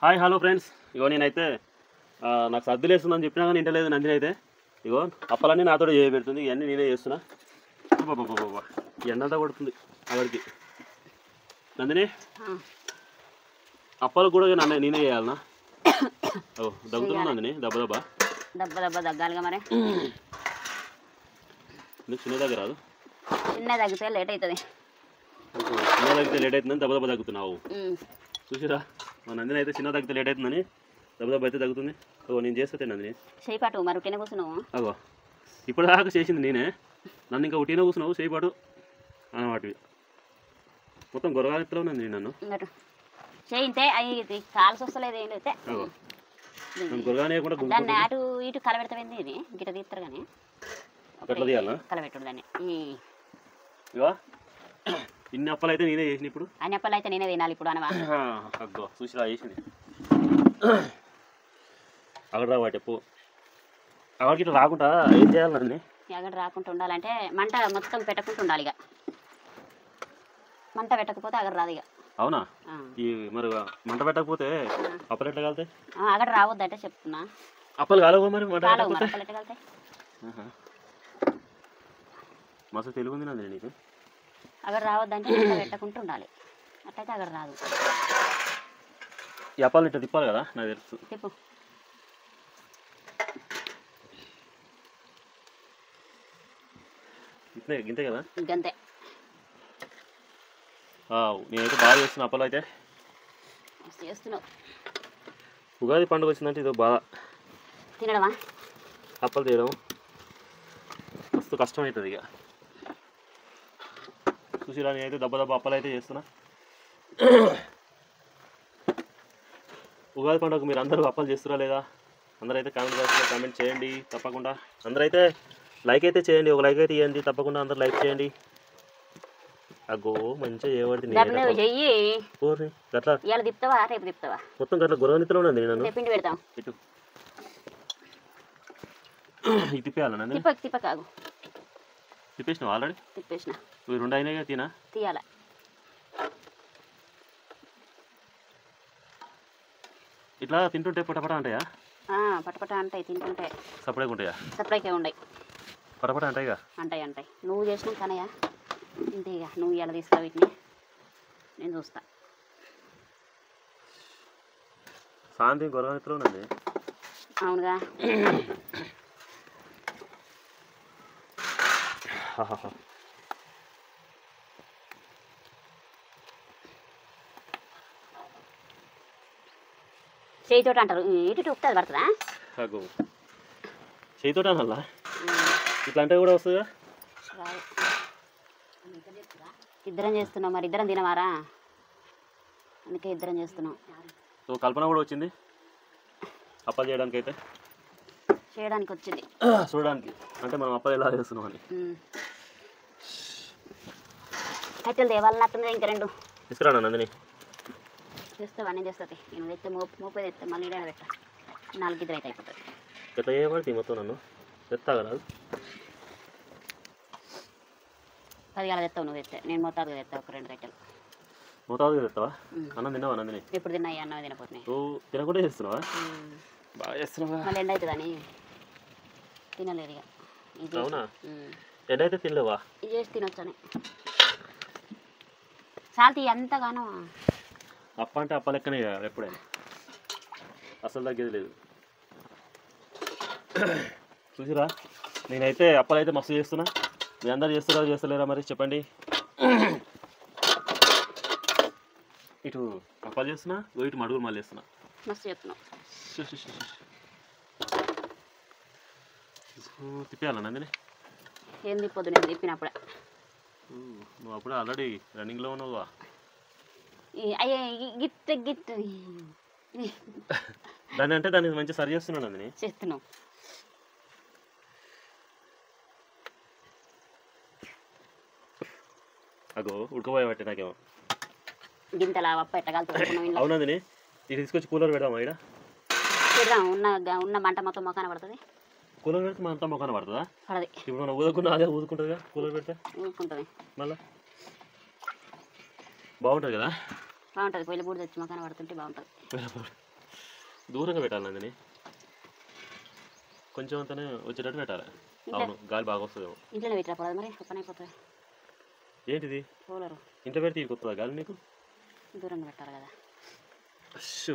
Hi hello friends, ఇగో నేనైతే నాకు సర్దులు వేస్తుందని చెప్పినా కానీ ఇంటలేదు నందిని అయితే. ఇగో అప్పలన్నీ నాతో చేయబెడుతుంది, ఇవన్నీ నేనే చేస్తున్నా. బాబా ఎండంతా కొడుతుంది అక్కడికి. నందిని అప్పాలు కూడా నేనే చేయాలనా? ఓ దగ్గుతున్నా నందిని, దెబ్బ దెబ్బ దెబ్బ దెబ్బ దగ్గాలిగా మరి. చిన్న దగ్గర రాదు, చిన్న తగ్గితే లేట్ అవుతుంది. చిన్న తగ్గితే లేట్ అవుతుందని దెబ్బ దెబ్బ తగ్గుతున్నావు చూసిరా. మా నందిని అయితే చిన్న తగ్గితే లేట్ అవుతుందని దెబ్బ దెబ్బ అయితే తగ్గుతుంది. ఓ నేను చేస్తే నందిని చేయిపాటు మరి ఉట్టిన కూర్చున్నావు. అగో ఇప్పుడు దాకా చేసింది నేనే, నన్ను ఇంకా ఉట్టిన కూర్చున్నావు చేయిపాటు అన్నమాటివి. మొత్తం గొరగాలిలో నందిని నన్ను చేయింటే అవి కాల్సి వస్తలేదు ఏం అయితే గొరగానేయకుండా దాన్ని అటు ఇటు కలబెడతాయింది. ఇది గిట్ట తీస్తారు కానీ అట్లా తీయాలా? కలబెట్టుడు దాన్ని. ఇవా ఇన్ని అప్పలు అయితే నేనే చేసిన. ఇప్పుడు అన్ని అప్పలు అయితే నేనే తినాలి ఇప్పుడు అనవా? అగ్గో చూసిరా చేసింది. అక్కడ రా వాటి ఎప్పు అక్కడికి ఇట్లా రాకుండా ఏం చేయాలండి? అక్కడ రాకుండా ఉండాలంటే మంట మొత్తం పెట్టకుండా ఉండాలి. ఇక మంట పెట్టకపోతే అక్కడ రాదు. ఇక అవునా? ఈ మరి మంట పెట్టకపోతే అప్పలు ఎట్లా కాలుతాయి? అక్కడ రావద్దు అంటే చెప్తున్నా. అప్పలు కాలవు మరి మంట అప్పలు ఎట్లా కాలుతాయి? మస్తు తెలుగు ఉంది నండి నీకు. అక్కడ రావద్దంటే మంట పెట్టకుండా ఉండాలి, అట్లయితే అక్కడ రాదు. ఈ అప్పాలు ఇట్లా తిప్పాలి కదా, నాకు తెలుసు. తిప్పు. గింతే కదా? గంతే. నేనైతే బాగా చేస్తున్నా అప్పలు అయితే. చేస్తున్నావు. ఉగాది పండుగ వచ్చిందంటే ఇదో బాగా తినడమా? అప్పలు తీయడం మస్తు కష్టం అవుతుంది. ఇక చూసిరా నేనైతే దెబ్బ దెబ్బ అప్పలు అయితే చేస్తున్నా. ఉగాది పండుగకు మీరు అందరూ అప్పలు చేస్తురా లేదా? అందరూ అయితే కామెంట్ బాక్స్లో కామెంట్ చేయండి తప్పకుండా. అందరూ అయితే లైక్ అయితే చేయండి, ఒక లైక్ అయితే ఇవ్వండి తప్పకుండా. అందరూ లైక్ చేయండి. అగ్గో మంచిగా చేయబడుతుంది. గట్లా ఇవాళ తిప్పుతావా రేపు తిప్పుతావా? మొత్తం గట్లా గొరవనిత్తలో ఉన్నది. నన్ను పిండి పెడతాం. ఇటు ఇది తిప్పేయాలన్నా? తిప్పకాగు. తిప్పేసినావు ఆల్రెడీ? తిప్పేసిన. ఇవి రెండు అయినాయిగా తీయాల. ఇట్లా తింటుంటే పటపట అంటాయా? పటపట అంటాయి తింటుంటే. సపరేట్గా ఉంటాయా? సపరేట్గా ఉండయి, పటపట అంటాయిగా. అంటాయి. నువ్వు చేసినా కనయా ఇంతే. ఇక నువ్వు ఇలా తీస్తావు వీటిని, నేను చూస్తా. శాంతి గొరవనిత్తలో ఉన్నది. అవునుగా. చేయితో అంటారు, ఇటు ఉప్పుతుంది పడుతుందా? చేయితో అనల్లా? ఇట్లా అంటే కూడా వస్తుందా? ఇద్దరం చేస్తున్నాం మరి, ఇద్దరం తినవారా? అందుకే ఇద్దరం చేస్తున్నాం. సో కల్పన కూడా వచ్చింది అప్పాలు చేయడానికి. అయితే చేయడానికి వచ్చింది, చూడడానికి. అంటే మనం అప్పాలు ఎలా చేస్తున్నాం అని. కట్టెలు తేవాలన్నట్టుంది. ఇంకా రెండు తీసుకురానా నందిని? చేస్తావా? నేను చేస్తుంది. నేను తెస్తే మోపే తెస్తే మళ్ళీ ఇడే పెట్టా. 4 గిద్దరు అయితే అయిపోతుంది. ఎట్లా చేయబడి మొత్తం నన్ను తెస్తా కదా? 10 గల తెస్తావు నువ్వు తెస్తే. నేను మోతాదుగా తెస్తావు ఒక 2 కట్టెలు. మోతాదుగా తెస్తావా? అన్నం తిన్నావా నందిని? ఎప్పుడు తిన్నాయి అన్నం తినపోతున్నాయి. నువ్వు తినకుండా చేస్తున్నావా? బాగా చేస్తున్నావా? మళ్ళీ ఎండ అవుతుందని తినలేదు. ఇక అవునా? ఎండ అయితే తినలేవా? ఇది చేసి తినొచ్చని సాల్తీ ఎంతగానో. అప్ప అంటే అప్ప లెక్కనే కదా ఎప్పుడైనా, అసలు తగ్గేది లేదు. చూసిరా నేనైతే అప్పలు అయితే మస్తు చేస్తున్నా. మీ అందరు చేస్తున్నారా చేస్తలేరా మరి చెప్పండి. ఇటు అప్పాలు చేస్తున్నా, ఇటు మడుగులు మళ్ళీ చేస్తున్నా. మస్తు చెప్తున్నావు. తిప్పేయాలా నందిని? ఏం తిప్పొద్దు, నేను తిప్పినప్పుడే. నువ్వు అప్పుడే ఆల్రెడీ రన్నింగ్లో ఉన్నావుగా. అయ్యే గిట్ట దాన్ని అంటే దాన్ని మంచిగా సరి చేస్తున్నాను నందిని. చేస్తున్నావు. అగో ఉడకపోయబట్టే నాకేమో. గింతలా పప్పు ఎట్టగలుగుతున్నావు? అవునందిని, ఇది తీసుకొచ్చి కూలర్ పెడదామా? ఇక్కడ పెడదాం. ఉన్న మంట మొత్తం మొఖాన పడుతుంది. కూలర్ పెడితే మన అంతా మొఖాన పడుతుందా? పడది. ఇప్పుడు మనం ఊదుకున్నా అదే ఊదుకుంటుందిగా కూలర్ పెడితే. ఊదుకుంటుంది మళ్ళీ బాగుంటుంది కదా? బాగుంటుంది. పొయ్యిల పూడి తెచ్చి మొఖాన పడుతుంటే బాగుంటుంది. దూరంగా పెట్టాలి నందిని, కొంచెం అంతనే వచ్చేటట్టు పెట్టాలి. అవును, గాలి బాగా వస్తుందేమో. ఇంట్లోనే పెట్టినప్పుడు మరి పని అయిపోతుంది. ఏంటిది కూలరు ఇంట్లో పెడితే కొత్తదా గాలి నీకు? దూరంగా పెట్టాలి కదా. అశ్శు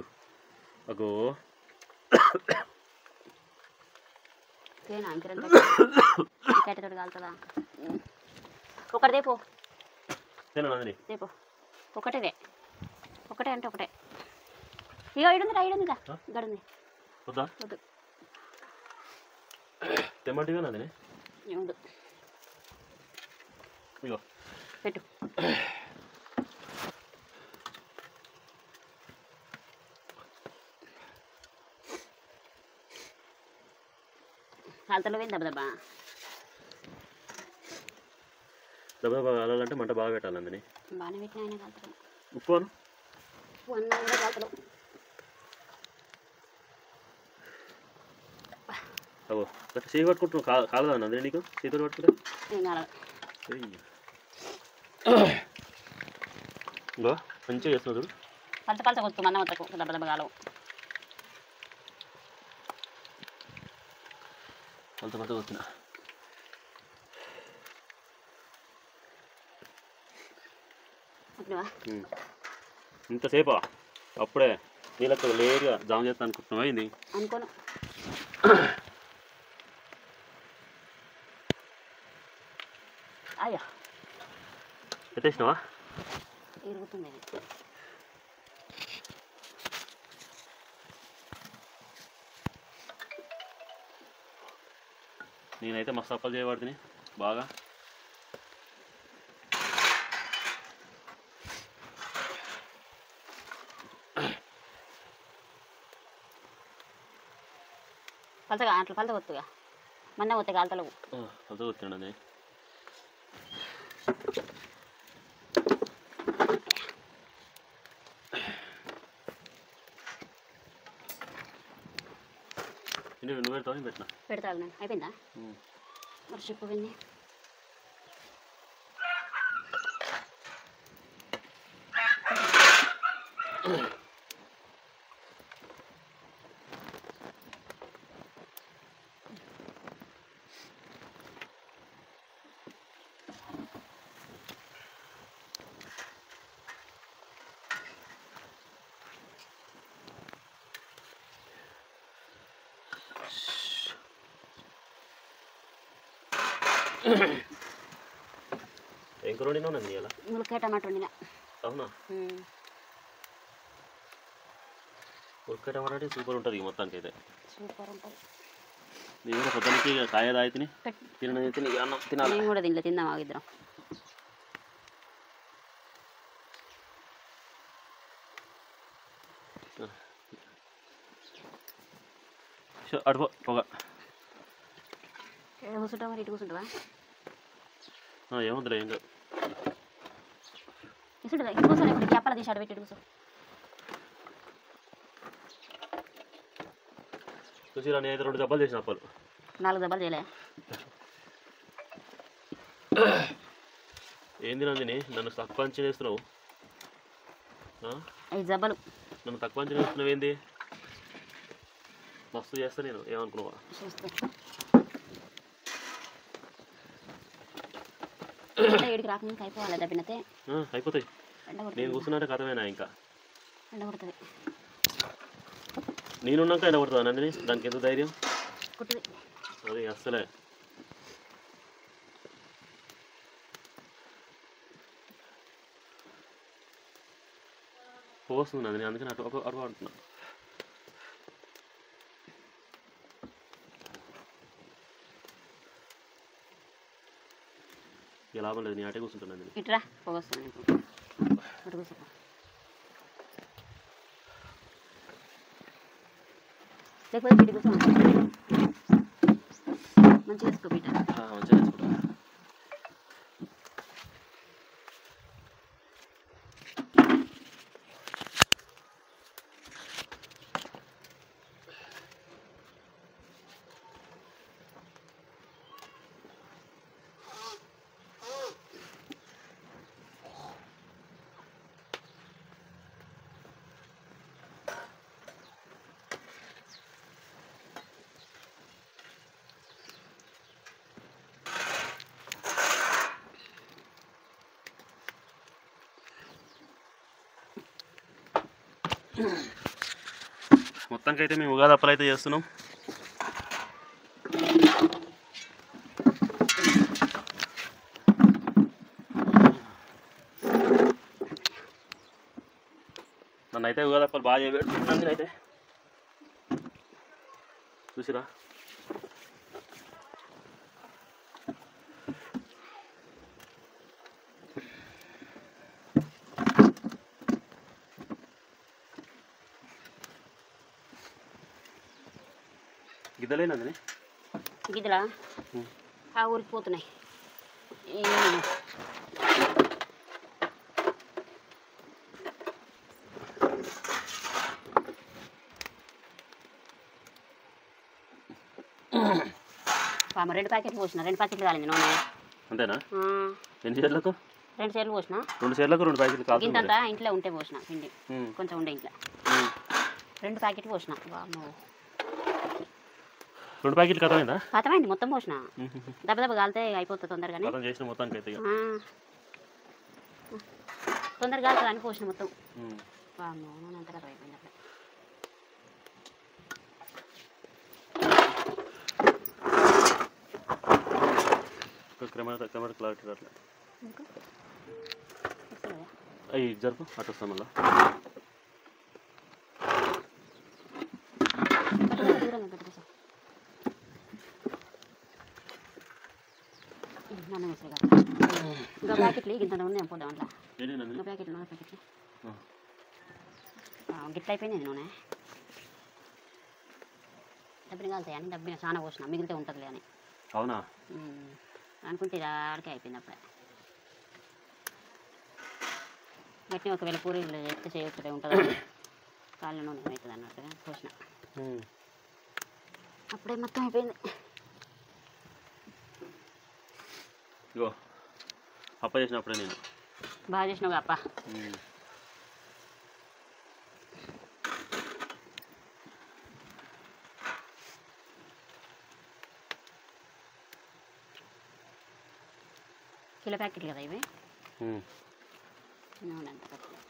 అగో తేనా ఇంకెంత కట్టెతోటి కాలుతుందా? ఒకటి దేపో తేనా నందిని? దేపో ఒకటేదే, ఒకటే అంటే ఒకటే. ఇక ఇడుందిరా ఇడుందిగా గడుంది. వద్దా? వద్దు తెమ్మంటిగా నందిని. ఏముందు ఇగో పెట్టు. కాలుతలో పోయింది దెబ్బ దెబ్బ కాలాలంటే మంట బాగా పెట్టాలి నందిని. బాగానే పెట్టిన ఆయన కాలుతలో. ఉప్పు అను. ఉప్పు అన్న కూడా కాలుతలో. అగో అట్లా చేయి పట్టుకుంటున్నావు, కాలదా నందిని నీకు చేతులు పట్టుకుంటే? ఏం కాలేదు. ఇంకో మంచిగా చేస్తున్నావు చూడు. పలచ పలచ కొట్టు మన్న వద్దకు దెబ్బ దెబ్బ కాలవు. కొంత మంత వస్తున్నా. ఇంతసేపా? అప్పుడే నీళ్ళతో లేరుగా జామ చేస్తా అనుకుంటున్నావా? అయింది అనుకోను. అయ్యా పెట్టేసినావా? ఇరుగుతుంది. నేనైతే మస్తు అప్పలు చేయబడుతుంది బాగా. పలచగా అట్లా పలచ కొట్టుగా మన్న పోతే కాలుతలేవు. పలచ కొట్టినాడు. నువ్వు పెడతావు? పెట్టినా పెడతాను నేను. అయిపోయిందా మరి చెప్పు విన్ని. ఏం కూర వండినావు నందిని ఇలా? ములక్కాయ టమాటా వండినా. అవునా? ములక్కాయ టమాటా అంటే సూపర్ ఉంటుంది మొత్తానికి అయితే. సూపర్ ఉంటుంది. నేను కూడా పొద్దున్నకి కాయ తాగితే తిని అన్నం తినాలి. నేను కూడా దీంట్లో తిందాం ఆగిద్దరం. అడుపో పొగ. కూర్చుంటావా మరి? ఇటు కూర్చుంటావా? ఏముందిలే ఏం కాదు. కూర్చుంటుందా? ఇటు కూర్చొని ఇప్పుడు చెప్పాల తీసి అడబెట్టి ఇటు కూర్చో. చూసిరా, నేను అయితే 2 దెబ్బలు చేసిన అప్పలు. 4 దెబ్బలు చేయలే. ఏంది నందిని నన్ను తక్కువ అంచనా వేస్తున్నావు? 5 దెబ్బలు. నన్ను తక్కువ అంచనా వేస్తున్నావు ఏంది? మస్తు చేస్తా నేను, ఏమనుకున్నావా? ఏడికి రాక నీకు అయిపోవాలి దెబ్బనైతే. అయిపోతాయి. నేను కూర్చున్నట్టే కథమేనా ఇంకా? ఎండ కొడుతుంది. నేనున్నాక ఎండ కొడుతుందా నందిని? దానికి ఎందుకు ధైర్యం? కుట్టుది అది అస్సలే. పోస్తుంది నందిని, అందుకని అటు అంటున్నా. లాభం లేదు, నేను అటే కూర్చుంటాను. ఇట్రా పోగొస్తాను. అటు కూర్చో. లేకపోతే బిడ్డ కూర్చో. మంచిగా వేసుకో బిడ్డ. మంచిగా వేసుకుంటా. మొత్తానికి అయితే మేము ఉగాది అప్పలు అయితే చేస్తున్నాం. నన్ను అయితే ఉగాది అప్పలు బాగా చేయబెడుతుంది. అయితే చూసిరా గిద్దలేనండి గిద్దలా ఆ ఊరికి పోతున్నాయి. పామ 2 ప్యాకెట్లు పోసిన, 2 ప్యాకెట్లు కాలింది నూనె. అంతేనా? ఎన్ని చీరలకు? 2 చీరలు పోసిన. 2 చీరలకు 2 ప్యాకెట్లు కాదు. ఇంతంతా ఇంట్లో ఉంటే పోసిన పిండి కొంచెం ఉండే ఇంట్లో 2 ప్యాకెట్లు పోసిన. 2 ప్యాకెట్లు కథమైందా? కథమైంది మొత్తం పోసిన. దెబ్బ దెబ్బ కాలితే అయిపోతుంది తొందరగానే. చేసిన మొత్తానికి అయితే తొందరగా కాలుతుంది అని పోసిన మొత్తం. నూనె అంతా కథ అయిపోయింది అప్పుడు. కెమెరా క్లారిటీ అట్లా అవి జరుపు అటు వస్తాం మళ్ళా. ఇంకా ప్యాకెట్లు ఇంత నూనె పోదాం అట్లా. ఇంకా ప్యాకెట్లు నూనె ప్యాకెట్లు గిట్ల అయిపోయింది నూనె. డబ్బిన కాలుతాయి అని డబ్బిన చాలా పోసిన, మిగిలితే ఉంటుందిలే అని. అవునా అనుకుంటే ఆడికే అయిపోయింది అప్పుడే. గట్టి ఒకవేళ పూరీలు చేస్తే చేయొచ్చు ఉంటుంది, కాళ్ళ నూనె అవుతుంది అన్నట్టుగా పోసిన. అప్పుడే మొత్తం అయిపోయింది. ఇగో అప్ప చేసినప్పుడే నేను బాగా చేసినావు అప్ప. కిలో ప్యాకెట్లు కదా ఇవి. నూనె అంత కట్టలేదు.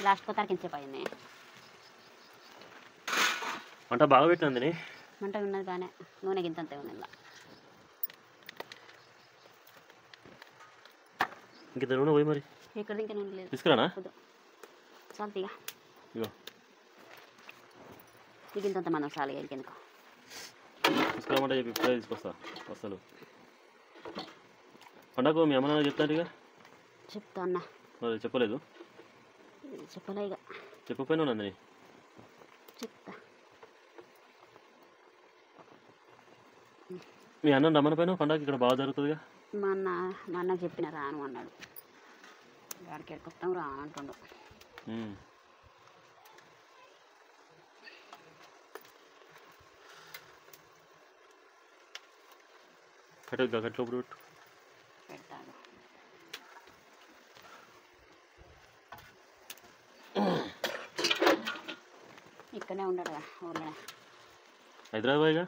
లాస్ట్ కొత్త కించేపు అయింది. మంట బాగా పెట్టినంది. మంట ఉన్నది బాగానే, నూనె గింతంతే ఉంది. ఇంత నూనె పోయి మరి ఇక్కడ ఇంకా నూనె లేదు. తీసుకురానా? చాలుగా ఇగో నీకు ఇంతంత మనం చాలుగా ఇంకెందుకు తీసుకురామంటే చెప్పి ఇప్పుడే తీసుకొస్తా. అసలు పండగ మీ అమ్మ నాన్న చెప్తాను ఇక. చెప్తా అన్న. మరి చెప్పలేదు? చెప్పలే ఇక. చెప్పకపోయినా నందిని చెప్తా. మీ అన్న రమ్మని పైన పండగ ఇక్కడ బాగా జరుగుతుందిగా. మా అన్నకు చెప్పిన రాను అన్నాడు. వాడికి ఎక్కొస్తాం రా అంటుండు. కట్టగా కట్లోప్పుడు పెట్టు. పెడతాడు. ఇక్కడనే ఉన్నాడు ఊళ్ళో. హైదరాబాద్గా?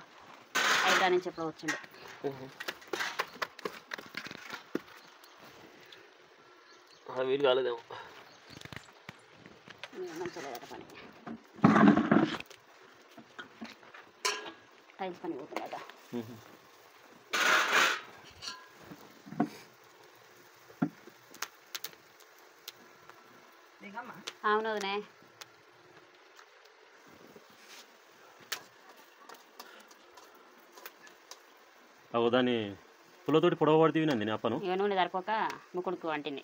హైదరాబాద్ నుంచి ఎప్పుడో వచ్చిండు. వీలు కాలేదేమో. మంచిగా లేదట పని. టైల్స్ పని పోతుందట. అవును వదినే. దాన్ని పుల్లతోటి పొడవ పడుతుంది నంది అప్పను. ఇక నూనె సరిపోక ముక్కుడుకు అంటింది.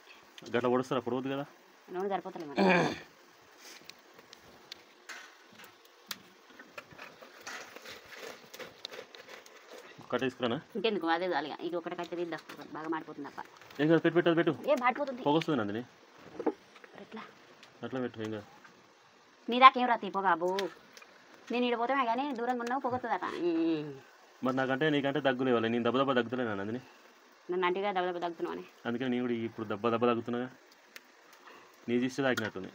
గట్లా పొడుస్తారా? పొడవద్దు కదా. నూనె సరిపోతుంది మరి. కట్ట తీసుకురానా? ఇంకెందుకు అదే చాలుగా. ఇక ఒకటి కట్టే తీద్దాం, బాగా మాడిపోతుంది అప్ప. ఏం కాదు, పెట్టు పెట్టు. ఏం మాడిపోతుంది, పొగొస్తుంది నందిని. ఎట్లా అట్లా పెట్టు. ఏం కాదు. నీ దాకేం రాతి పొగాబు. నేను ఇక్కడ పోతామే కానీ దూరంగా ఉన్నావు పొగొస్తుందట. మరి నాకంటే నీకంటే దగ్గు లేవాలి. నేను దెబ్బ దెబ్బ తగ్గుతున్నాను నందిని. నన్ను అంటిగా దెబ్బ దెబ్బ తగ్గుతున్నావు అని. అందుకని నేను కూడా ఇప్పుడు దెబ్బ దెబ్బ తగ్గుతున్నాగా. నీ తీస్తే తాకినట్టుంది.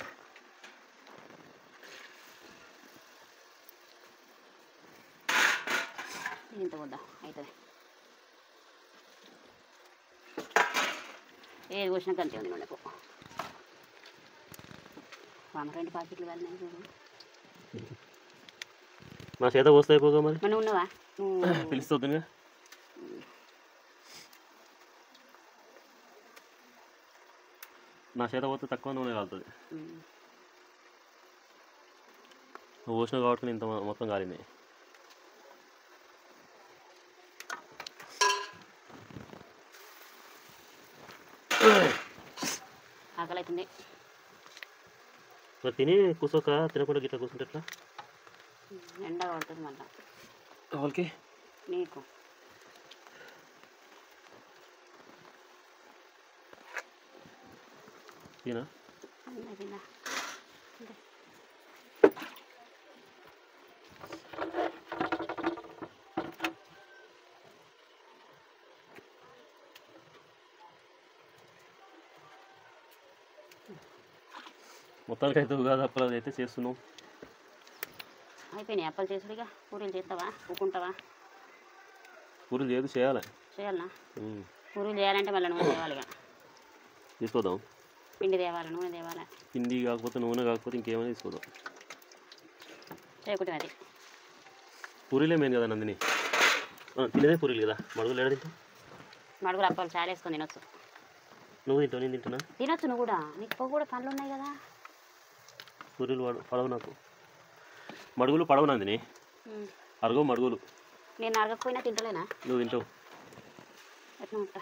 ఇంత వద్దా అవుతుంది ఏది పోసినా కంటే ఉంది మనకు 2 పాకెట్లు కాలినాయి చూడు నా చేత పోస్తే అయిపోగా మరి మనం ఉన్నావా పిలుస్తుందిగా నా చేత పోతే తక్కువ నూనె కాలుతుంది నువ్వు పోసినావు కాబట్టి ఇంత మొత్తం కాలింది ఆకలి అవుతుంది మరి తిని కూర్చోక తినకుండా గిట్లా కూర్చుంటే ఎట్లా ఎండ పడుతుంది మళ్ళీ వాళ్ళకి నీకు తినా తిన్నా మొత్తానికి అయితే ఉగాది అప్పలు అయితే చేస్తున్నాం అయిపోయినాయి అప్పలు చేసుడిగా పూరీలు చేస్తావా ఊకుంటావా పూరీలు చేయదు చేయాలి చేయాలనా పూరీలు చేయాలంటే మళ్ళీ నూనె తేవాలి ఇక తీసుకోదాం పిండి తేవాలి నూనె తేవాలి పిండి కాకపోతే నూనె కాకపోతే ఇంకేమైనా తీసుకోదాం చేయకుంటే అది పూరీలే మెయిన్ కదా నందిని తినేదే పూరీలు కదా మడుగులు ఏడ తింటావు మడుగులు అప్పాలు చాలా వేసుకొని తినొచ్చు నువ్వు తింటావు నేను తింటున్నా తినొచ్చు నువ్వు కూడా నీకు కూడా పనులు ఉన్నాయి కదా పూరీలు పడవు నాకు మడుగులు పడవు నందిని అరగవు మడుగులు నేను అరగకపోయినా తింటలేనా నువ్వు తింటావు ఎట్లా ఉంటా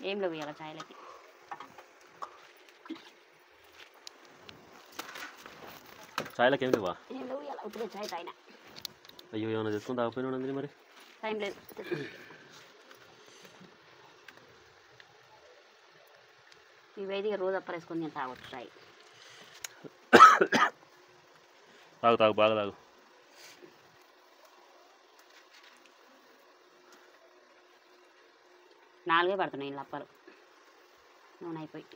ఏం లేవు ఇవాళ ఛాయలకి ఛాయలకి ఏం లేవా ఏం లేవు ఇవాళ ఇప్పుడే ఛాయ్ తాగినా అయ్యో ఏమైనా తెచ్చుకుని తాగిపోయినా నందిని మరి టైం లేదు ఇవైతే రోజు అప్పరేసుకొని నేను తాగొచ్చు ఛాయ్ తాగు తాగు బాగా తాగు నాలుగే పడుతున్నాయి ఇంట్లో అప్పాలు నూనె అయిపోయి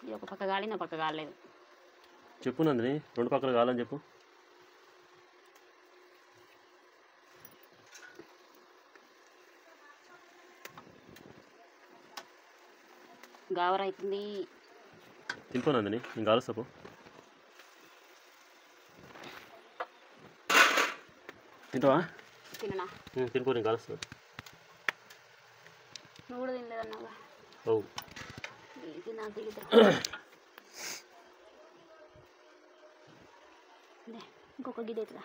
ఇది ఒక పక్క గాలింది ఒక పక్క గాలేదు చెప్పు నందిని 2 పక్కలు కావాలని చెప్పు గావర అవుతుంది తింపో నందిని నేను కాలుస్తాపు తింటావా తిననా తినిపో నేను కాలుస్తా నువ్వు కూడా తినలేదన్నావుగా ఓ తిన్నా తిరిగి ఇంకొక గిన్నె ఎట్లా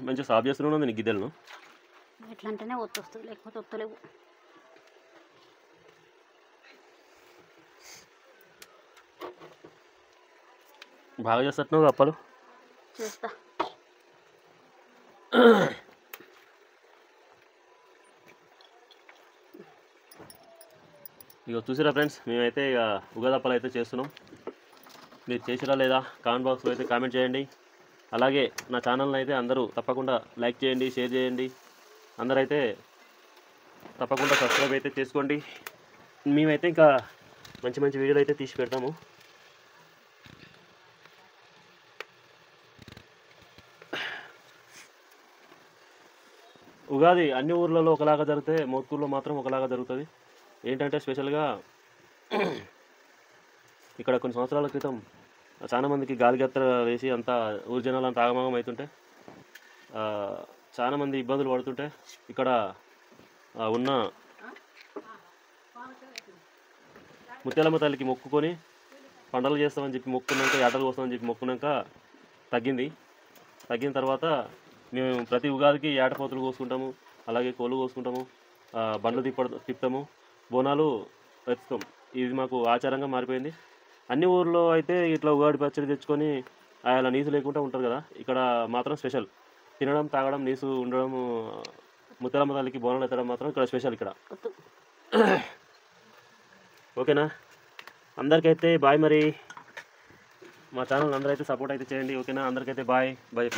మంచిగా సాఫ్ చేస్తున్నావు నీ గిద్దెలను ఎట్లా అంటేనే వస్తుంది లేకపోతే వస్తలేవు బాగా చేస్తున్నావు అప్పలు చేస్తా ఇక చూసిరా ఫ్రెండ్స్ మేమైతే ఇక ఉగాది అప్పలు అయితే చేస్తున్నాం మీరు చేసిరా లేదా కామెంట్ బాక్స్లో అయితే కామెంట్ చేయండి అలాగే నా ఛానల్ని అయితే అందరూ తప్పకుండా లైక్ చేయండి షేర్ చేయండి అందరైతే తప్పకుండా సబ్స్క్రైబ్ అయితే చేసుకోండి మేమైతే ఇంకా మంచి మంచి వీడియోలు అయితే తీసి పెడతాము ఉగాది అన్ని ఊర్లలో ఒకలాగా జరిగితే మోత్కూరులో మాత్రం ఒకలాగా జరుగుతుంది ఏంటంటే స్పెషల్గా ఇక్కడ కొన్ని సంవత్సరాల క్రితం చాలామందికి గాలిగత్ర వేసి అంతా ఊరి జనాలు అంతా ఆగమాగం అవుతుంటే చాలామంది ఇబ్బందులు పడుతుంటే ఇక్కడ ఉన్న ముత్యాలమ్మ తల్లికి మొక్కుకొని పండగలు చేస్తామని చెప్పి మొక్కున్నాక యాటలు కోస్తామని చెప్పి మొక్కున్నాక తగ్గిన తర్వాత మేము ప్రతి ఉగాదికి ఏటపోతులు కోసుకుంటాము అలాగే కోళ్ళు కోసుకుంటాము బండ్లు తిప్పుతాము బోనాలు ఎత్తుతాం ఇది మాకు ఆచారంగా మారిపోయింది అన్ని ఊర్లో అయితే ఇట్లా ఉగాది పచ్చడి తెచ్చుకొని అలా నీసు లేకుండా ఉంటారు కదా ఇక్కడ మాత్రం స్పెషల్ తినడం తాగడం నీసు ఉండడం ముత్యాలమ్మ తల్లికి బోనాలు ఎత్తడం మాత్రం ఇక్కడ స్పెషల్ ఇక్కడ ఓకేనా అందరికైతే బాయ్ మరి మా ఛానల్ అందరూ అయితే సపోర్ట్ అయితే చేయండి. ఓకేనా? అందరికైతే బాయ్ బాయ్.